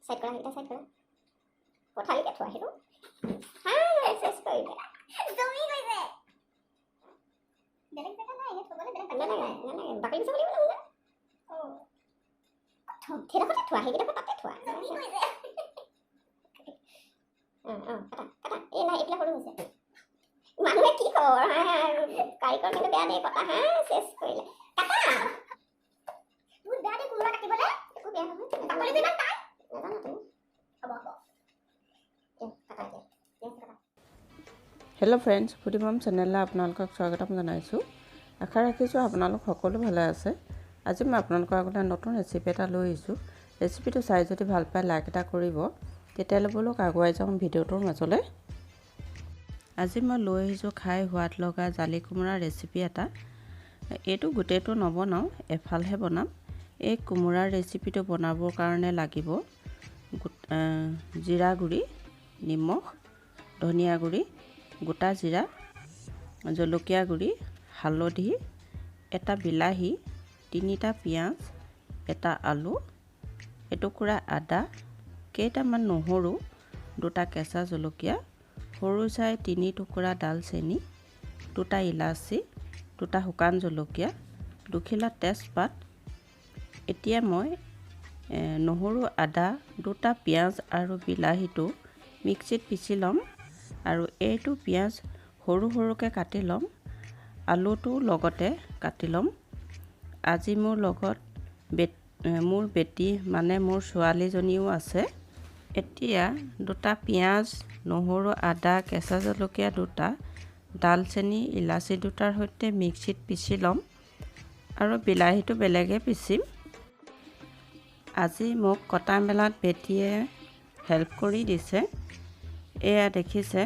Side কৰা এটা side কৰা পঠালিকে থোৱা হেৰু চেছ কৰিলে জমি গৈছে বেলেগ জেগা নাই থবলে বেলেগ জেগা নাই বাকলি গুচাব লাগিব না ও থেৰাপতে থোৱা হেগিটা তাতে থোৱা জমি গৈছে কাটা এই নাই এইবিলাক সৰু হৈছে মানুহে কি কৰ কাৰিকৰ কিন্তু বেয়া দেই কটা চেছ কৰিলে কাটা বহুত বেয়া দেই কোমোৰা কাটিবলে একো বেয়া নহয় বাকলিটো ইমান টান নাজানো তুমি হ'ব কাটা দিয়া হেল্ল' ফ্ৰেণ্ডছ ফুডি মম চেনেললৈ আপোনালোকক স্বাগতম জনাইছোঁ আশা ৰাখিছোঁ আপোনালোক সকলো ভালে আছে আজি মই আপোনালোকৰ আগতে নতুন ৰেচিপি এটা লৈ আহিছোঁ ৰেচিপিটো চাই যদি ভাল পায় লাইক এটা কৰিব তেতিয়ালৈ বলক আগুৱাই যাওঁ ভিডিঅ'টোৰ মাজলৈ আজি মই লৈ আহিছোঁ খাই সোৱাদ লগা জালি কোমোৰা ৰেচিপি এটা এইটো গোটেইটো নবনাওঁ এফালহে বনাম এই কোমোৰাৰ ৰেচিপিটো বনাবৰ কাৰণে লাগিব জিৰা গুড়ি নিমখ ধনিয়া গুড়ি গোটা জিৰা জলকীয়া গুড়ি হালধি এটা বিলাহী তিনিটা পিঁয়াজ এটা আলু এটুকুৰা আদা কেইটামান নহৰু দুটা কেঁচা জলকীয়া সৰু চাই তিনি টুকুৰা ডালচেনি দুটা ইলাচি দুটা শুকান জলকীয়া দুখিলা তেজপাত এতিয়া মই নহৰু আদা দুটা পিঁয়াজ আৰু বিলাহীটো মিক্সিত পিচি ল'ম আৰু এইটো পিঁয়াজ সৰু সৰুকৈ কাটি ল'ম আলুটো লগতে কাটি ল'ম আজি মোৰ লগত মোৰ বেটি মানে মোৰ ছোৱালীজনীও আছে এতিয়া দুটা পিঁয়াজ নহৰু আদা কেঁচা জলকীয়া দুটা ডালচেনি ইলাচি দুটাৰ সৈতে মিক্সিত পিচি ল'ম আৰু বিলাহীটো বেলেগে পিচিম আজি মোক কটা মেলাত বেটিয়ে হেল্প কৰি দিছে এয়া দেখিছে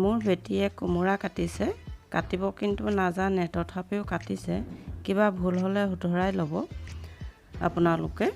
মোৰ বেটিয়ে কোমোৰা কাটিছে কাটিব কিন্তু নাজানে তথাপিও কাটিছে কিবা ভুল হ'লে শুধৰাই ল'ব আপোনালোকে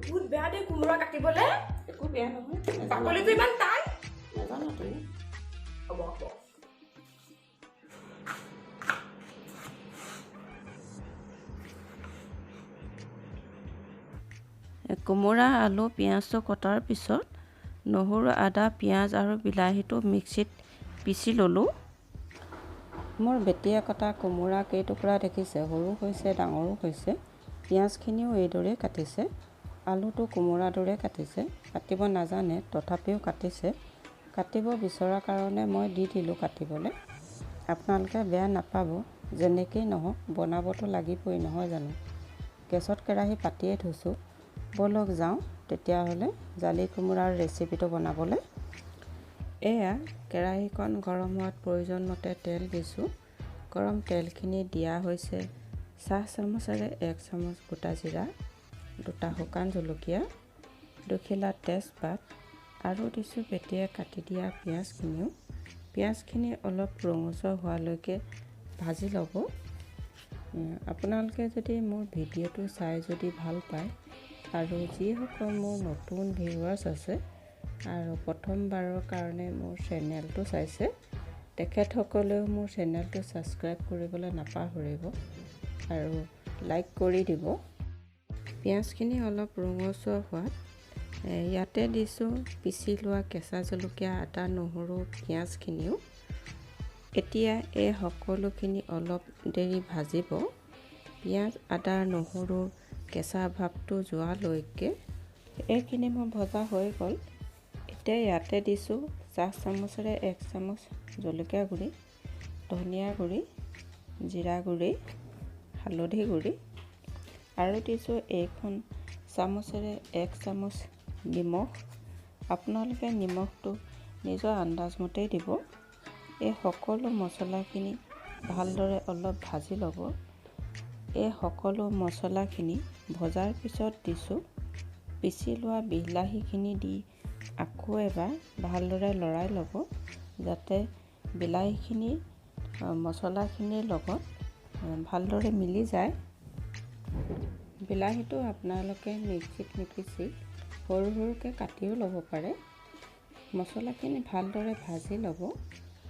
বহুত বেয়া দেই কোমোৰা কাটিবলে একো বেয়া নহয় বাকলিটো ইমান টান নাজানো তুমি হ'ব কোমোৰা আলু পিঁয়াজটো কটাৰ পিছত নহৰু আদা পিঁয়াজ আৰু বিলাহীটো মিক্সিত পিচি ল'লোঁ মোৰ বেটিয়ে কটা কোমোৰা কেইটুকুৰা দেখিছে সৰু হৈছে ডাঙৰো হৈছে পিঁয়াজখিনিও এইদৰে কাটিছে আলুটো কোমোৰাৰ দৰে কাটিছে কাটিব নাজানে তথাপিও কাটিছে কাটিব বিচৰা কাৰণে মই দি দিলোঁ কাটিবলৈ আপোনালোকে বেয়া নাপাব যেনেকেই নহওক বনাবতো লাগিবই নহয় জানো গেছত কেৰাহী পাতিয়ে থৈছোঁ বলক যাওঁ তেতিয়াহ'লে জালি কোমোৰাৰ ৰেচিপিটো বনাবলৈ এয়া কেৰাহীখন গৰম হোৱাত প্ৰয়োজন মতে তেল দিছোঁ গৰম তেলখিনি দিয়া হৈছে চাহ চামুচেৰে 1 চামুচ গোটা জিৰা দুটা শুকান জলকীয়া দুখিলা তেজপাত আৰু দিছোঁ বেটিয়ে কাটি দিয়া পিঁয়াজখিনি অলপ ৰঙচুৱা হোৱালৈকে ভাজি ল'ব আপোনালোকে যদি মোৰ ভিডিঅ'টো চাই যদি ভাল পায় আৰু যিসকল মোৰ নতুন ভিউৱাৰ্ছ আছে আৰু প্ৰথমবাৰৰ কাৰণে মোৰ চেনেলটো চাইছে তেখেতসকলেও মোৰ চেনেলটো ছাবস্ক্ৰাইব কৰিবলৈ নাপাহৰিব আৰু লাইক কৰি দিব পিঁয়াজখিনি অলপ ৰঙচুৱা হোৱাত ইয়াতে দিছোঁ পিচি লোৱা কেঁচা জলকীয়া আদা নহৰু পিঁয়াজখিনিও এতিয়া এই সকলোখিনি অলপ দেৰি ভাজিব পিঁয়াজ আদা নহৰু কেঁচা ভাৱটো যোৱালৈকে এইখিনি মোৰ ভজা হৈ গ'ল এতিয়া ইয়াতে দিছোঁ চাহ চামুচেৰে 1 চামুচ জলকীয়া গুড়ি ধনিয়া গুড়ি জিৰা গুড়ি হালধি গুড়ি আৰু দিছোঁ এইখন চামুচেৰে 1 চামুচ নিমখ আপোনালোকে নিমখটো নিজৰ আন্দাজমতেই দিব এই সকলো মছলাখিনি ভালদৰে অলপ ভাজি ল'ব এই সকলো মছলাখিনি ভজাৰ পিছত দিছোঁ পিচি লোৱা বিলাহীখিনি দি আকৌ এবাৰ ভালদৰে লৰাই ল'ব যাতে বিলাহীখিনি মছলাখিনিৰ লগত ভালদৰে মিলি যায়। বিলাহীটো আপোনালোকে মিক্সিত নিপিচি সৰু সৰুকৈ কাটিও ল'ব পাৰে। মছলাখিনি ভালদৰে ভাজি ল'ব।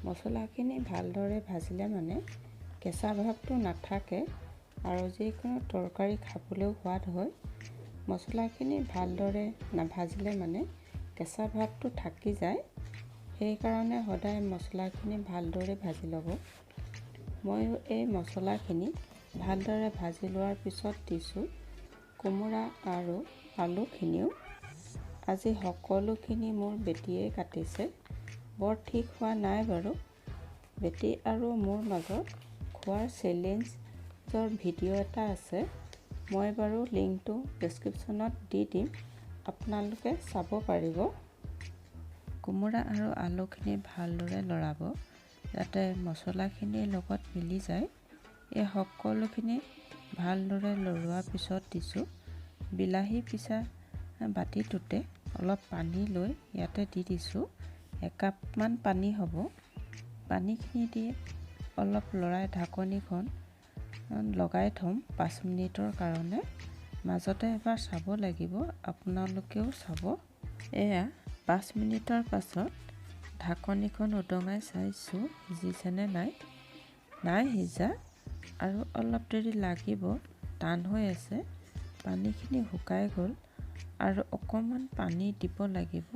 মছলাখিনি ভালদৰে ভাজিলে মানে কেঁচা ভাৱটো নাথাকে আৰু যিকোনো তৰকাৰী খাবলৈও সোৱাদ হয়। মছলাখিনি ভালদৰে নাভাজিলে মানে কেঁচা ভাৱটো থাকি যায়। সেইকাৰণে সদায় মছলাখিনি ভালদৰে ভাজি ল'ব। ময়ো এই মছলাখিনি ভালদৰে ভাজি লোৱাৰ পিছত দিছোঁ কোমোৰা আৰু আলুখিনিও। আজি সকলোখিনি মোৰ বেটীয়ে কাটিছে। বৰ ঠিক হোৱা নাই বাৰু। বেটী আৰু মোৰ মাজত খোৱাৰ চেলেঞ্জৰ ভিডিঅ' এটা আছে। মই বাৰু লিংকটো ডেছক্ৰিপশ্যনত দি দিম, আপোনালোকে চাব পাৰিব। কোমোৰা আৰু আলুখিনি ভালদৰে লৰাব যাতে মছলাখিনিৰ লগত মিলি যায়। এই সকলোখিনি ভালদৰে লৰোৱাৰ পিছত দিছোঁ বিলাহী পিছা বাতিটোতে অলপ পানী লৈ ইয়াতে দি দিছোঁ 1 কাপমান পানী হ'ব। পানীখিনি দি অলপ লৰাই ঢাকনিখন লগাই থ'ম 5 মিনিটৰ কাৰণে। মাজতে এবাৰ চাব লাগিব, আপোনালোকেও চাব। এয়া 5 মিনিটৰ পাছত ঢাকনিখন উদঙাই চাইছোঁ সিজিছেনে নাই। নাই সিজা আৰু অলপ দেৰি লাগিব, টান হৈ আছে। পানীখিনি শুকাই গ'ল আৰু অকণমান পানী দিব লাগিব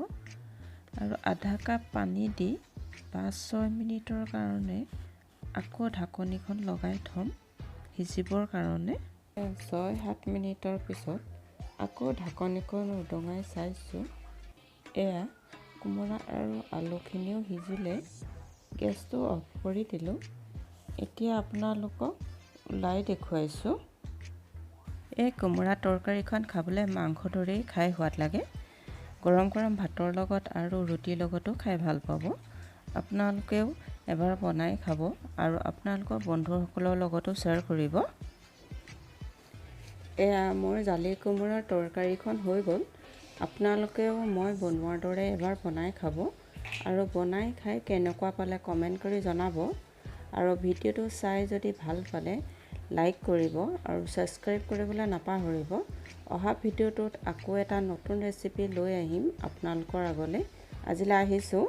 আৰু আধা কাপ পানী দি 5-6 মিনিটৰ কাৰণে আকৌ ঢাকনিখন লগাই থ'ম সিজিবৰ কাৰণে। 6-7 মিনিটৰ পিছত আকৌ ঢাকনিখন উদঙাই চাইছোঁ। এয়া কোমোৰা আৰু আলুখিনিও সিজিলে। গেছটো অফ কৰি দিলোঁ। এতিয়া আপোনালোকক ওলাই দেখুৱাইছোঁ। এই কোমোৰা তৰকাৰীখন খাবলৈ মাংস দৰেই খাই সোৱাদ লাগে। গৰম গৰম ভাতৰ লগত আৰু ৰুটিৰ লগতো খাই ভাল পাব। আপোনালোকেও এবাৰ বনাই খাব আৰু আপোনালোকৰ বন্ধুসকলৰ লগতো শ্বেয়াৰ কৰিব। এয়া মোৰ জালি কোমোৰাৰ তৰকাৰীখন হৈ গ'ল। আপোনালোকেও মই বনোৱাৰ দৰে এবাৰ বনাই খাব আৰু বনাই খাই কেনেকুৱা পালে কমেণ্ট কৰি জনাব। আৰু ভিডিঅ'টো চাই যদি ভাল পালে লাইক কৰিব আৰু ছাবস্ক্ৰাইব কৰিবলৈ নাপাহৰিব। অহা ভিডিঅ'টোত আকৌ এটা নতুন ৰেচিপি লৈ আহিম আপোনালোকৰ আগলৈ। আজিলৈ আহিছোঁ।